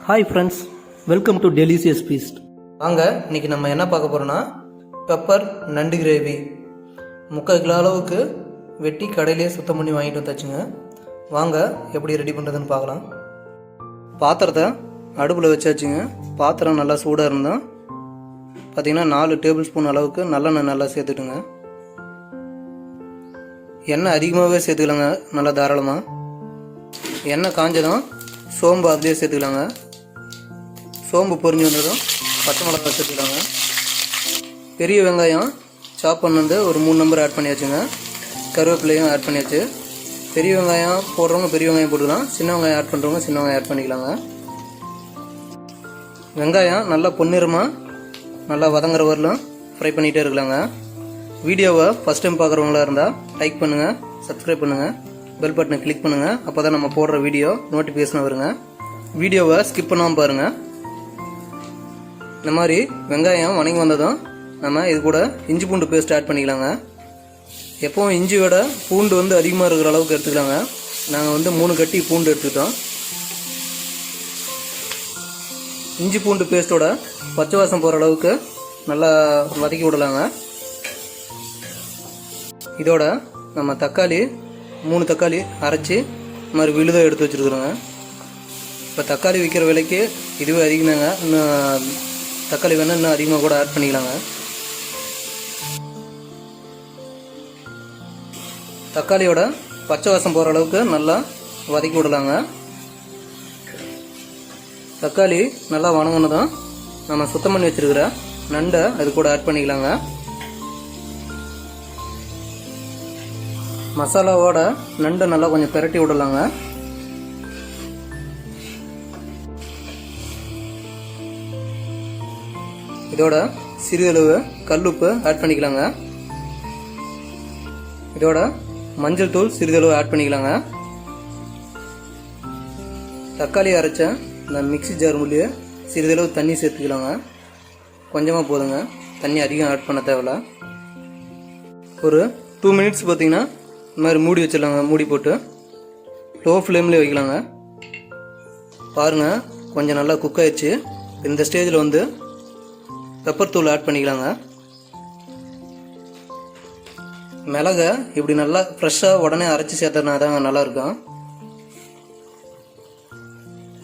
Hi friends, welcome to delicious feast. வாங்க, இன்றைக்கி நம்ம என்ன பார்க்க போகிறோன்னா பெப்பர் நண்டு கிரேவி 3/4 கிலோ அளவுக்கு வெட்டி கடையிலே சுத்தம் பண்ணி வாங்கிட்டு வந்தாச்சுங்க. வாங்க எப்படி ரெடி பண்ணுறதுன்னு பார்க்கலாம். பாத்திரத்தை அடுப்பில் வச்சாச்சுங்க. பாத்திரம் நல்லா சூடாக இருந்தால் பார்த்திங்கன்னா 4 டேபிள் ஸ்பூன் அளவுக்கு நல்லெண்ணெய் நல்லா சேர்த்துட்டுங்க. எண்ணெய் அதிகமாகவே சேர்த்துக்கலாங்க, நல்லா தாராளமாக. எண்ணெய் காஞ்சதும் சோம்பு அதிலே சேர்த்துக்கலாங்க. சோம்பு பொரிஞ்சு வந்ததும் பச்சை மிளகாய் சேர்த்துக்கலாங்க. பெரிய வெங்காயம் சாப் பண்ணது ஒரு 3 நம்பர் ஆட் பண்ணியாச்சுங்க. கருவேப்பிலையும் ஆட் பண்ணியாச்சு. பெரிய வெங்காயம் போடுறவங்க பெரிய வெங்காயம் போட்டுக்கலாம், சின்ன வெங்காயம் ஆட் பண்ணுறவங்க சின்ன வெங்காயம் ஆட் பண்ணிக்கலாங்க. வெங்காயம் நல்லா பொன்னிறமாக நல்லா வதங்குற வரலும் ஃப்ரை பண்ணிகிட்டே இருக்கலாங்க. வீடியோவை ஃபஸ்ட் டைம் பார்க்குறவங்களா இருந்தால் லைக் பண்ணுங்கள், சப்ஸ்கிரைப் பண்ணுங்கள், பெல் பட்டனை கிளிக் பண்ணுங்கள். அப்போ தான் நம்ம போடுற வீடியோ நோட்டிஃபிகேஷன் வருங்க. வீடியோவை ஸ்கிப் பண்ணாமல் பாருங்கள். இந்த மாதிரி வெங்காயம் வணங்கி வந்ததும் நம்ம இது கூட இஞ்சி பூண்டு பேஸ்ட் ஆட் பண்ணிக்கலாங்க. எப்போவும் இஞ்சி விட பூண்டு அதிகமாக இருக்கிற அளவுக்கு எடுத்துக்கலாங்க. நாங்கள் 3 கட்டி பூண்டு எடுத்துக்கிட்டோம். இஞ்சி பூண்டு பேஸ்ட்டோட பச்சை வாசம் போகிற அளவுக்கு நல்லா வதக்கி விடலாங்க. இதோட நம்ம தக்காளி 3 தக்காளி அரைச்சி இந்த மாதிரி விழுதாக எடுத்து வச்சுருக்குறோங்க. இப்போ தக்காளி விற்கிற விலைக்கு இதுவே அதிகமாங்க. இன்னும் தக்காளி வேணால் இன்னும் அதிகமாக கூட ஆட் பண்ணிக்கலாங்க. தக்காளியோட பச்சை வாசம் போகிற அளவுக்கு நல்லா வதக்கி விடலாங்க. தக்காளி நல்லா வணங்கினதும் நம்ம சுத்தம் பண்ணி வச்சுருக்கிற நண்டை அது கூட ஆட் பண்ணிக்கலாங்க. மசாலாவோட நண்டை நல்லா கொஞ்சம் பிரட்டி விடலாங்க. இதோட சிறிதளவு கல்லுப்பு ஆட் பண்ணிக்கலாங்க. இதோட மஞ்சள் தூள் சிறிதளவு ஆட் பண்ணிக்கலாங்க. தக்காளி அரைச்ச இந்த மிக்ஸி ஜார் மூலியே சிறிதளவு தண்ணி சேர்த்துக்கலாங்க. கொஞ்சமாக போதுங்க, தண்ணி அதிகம் ஆட் பண்ண தேவையில்ல. ஒரு 2 மினிட்ஸ் பார்த்திங்கன்னா இந்த மாதிரி மூடி வச்சிடலாங்க. மூடி போட்டு லோ ஃப்ளேம்லேயே வைக்கலாங்க. பாருங்கள், கொஞ்சம் நல்லா குக் ஆயிடுச்சு. இந்த ஸ்டேஜில் பெப்பர் தூள் ஆட் பண்ணிக்கலாங்க. மிளகை இப்படி நல்லா ஃப்ரெஷ்ஷாக உடனே அரைச்சி சேர்த்தனா தாங்க நல்லாயிருக்கும்.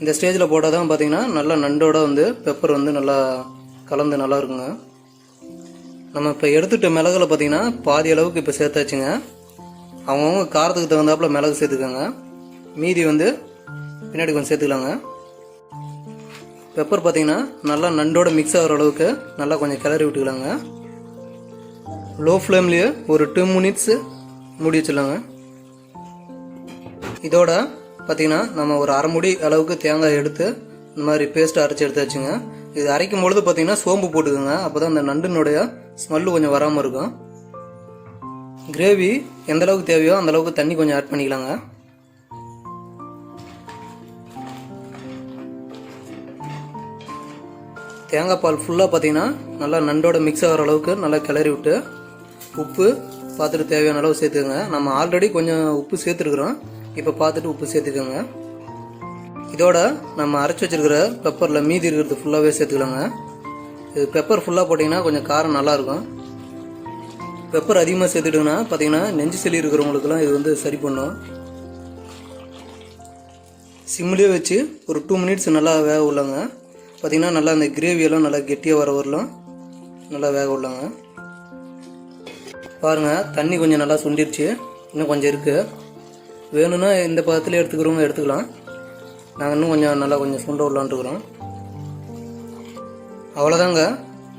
இந்த ஸ்டேஜில் போட்டால் தான் பார்த்திங்கன்னா நல்லா நண்டோட பெப்பர் நல்லா கலந்து நல்லா இருக்குங்க. நம்ம இப்போ எடுத்துகிட்ட மிளகுல பார்த்திங்கன்னா பாதி அளவுக்கு இப்போ சேர்த்தாச்சுங்க. அவங்கவுங்க காரத்துக்கு தகுந்தாப்புல மிளகு சேர்த்துக்கோங்க. மீதி பின்னாடி கொஞ்சம் சேர்த்துக்கலாங்க. பெப்பர் பார்த்திங்கன்னா நல்லா நண்டோட மிக்ஸ் ஆகிற அளவுக்கு நல்லா கொஞ்சம் கிளறி விட்டுக்கலாங்க. லோ ஃப்ளேம்லேயே ஒரு 2 மினிட்ஸு மூடி வச்சிடலாங்க. இதோட பார்த்திங்கன்னா நம்ம ஒரு அரை மூடி அளவுக்கு தேங்காய் எடுத்து இந்த மாதிரி பேஸ்ட்டு அரைச்சி எடுத்து வச்சுங்க. இது அரைக்கும் பொழுது பார்த்திங்கன்னா சோம்பு போட்டுக்கோங்க. அப்போ தான் அந்த நண்டினுடைய ஸ்மெல்லு கொஞ்சம் வராமல் இருக்கும். கிரேவி எந்த அளவுக்கு தேவையோ அந்தளவுக்கு தண்ணி கொஞ்சம் ஆட் பண்ணிக்கலாங்க. தேங்காய் பால் ஃபுல்லாக பார்த்திங்கன்னா நல்லா நண்டோட மிக்ஸ் ஆகிற அளவுக்கு நல்லா கிளறி விட்டு உப்பு பார்த்துட்டு தேவையான அளவு சேர்த்துக்கோங்க. நம்ம ஆல்ரெடி கொஞ்சம் உப்பு சேர்த்துருக்குறோம், இப்போ பார்த்துட்டு உப்பு சேர்த்துக்கோங்க. இதோட நம்ம அரைச்சி வச்சுருக்கிற பெப்பரில் மீதி இருக்கிறது ஃபுல்லாகவே சேர்த்துக்கலாங்க. இது பெப்பர் ஃபுல்லாக போட்டிங்கன்னா கொஞ்சம் காரம் நல்லாயிருக்கும். பெப்பர் அதிகமாக சேர்த்துட்டோங்கன்னா பார்த்திங்கன்னா நெஞ்சு சளி இருக்கிறவங்களுக்குலாம் இது சரி பண்ணும். சிம்லேயே வச்சு ஒரு 2 மினிட்ஸ் நல்லா வேக விடலாங்க. பார்த்திங்கன்னா நல்லா அந்த கிரேவியெல்லாம் நல்லா கெட்டியாக வர வரலாம் நல்லா வேக விடலாங்க. பாருங்கள், தண்ணி கொஞ்சம் நல்லா சுண்டிருச்சு, இன்னும் கொஞ்சம் இருக்குது. வேணும்னா இந்த பதத்தில் எடுத்துக்கிறவங்க எடுத்துக்கலாம். நாங்கள் இன்னும் கொஞ்சம் சுண்ட விடலான்ட்டுருக்குறோம். அவ்வளோதாங்க,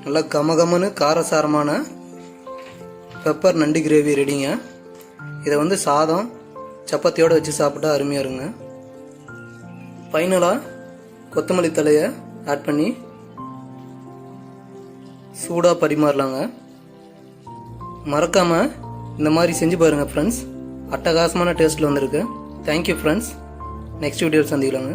நல்லா கமகமன்னு காரசாரமான பெப்பர் நண்டு கிரேவி ரெடிங்க. இதை சாதம் சப்பாத்தியோடு வச்சு சாப்பிட்டா அருமையாக இருங்க. ஃபைனலாக கொத்தமல்லி தலையை ஆட் பண்ணி சூடாக பரிமாறலாங்க. மறக்காமல் இந்த மாதிரி செஞ்சு பாருங்கள் ஃப்ரெண்ட்ஸ். அட்டகாசமான டேஸ்ட்டில் வந்திருக்கு. Thank you friends. நெக்ஸ்ட் வீடியோவில் சந்திக்கலாங்க.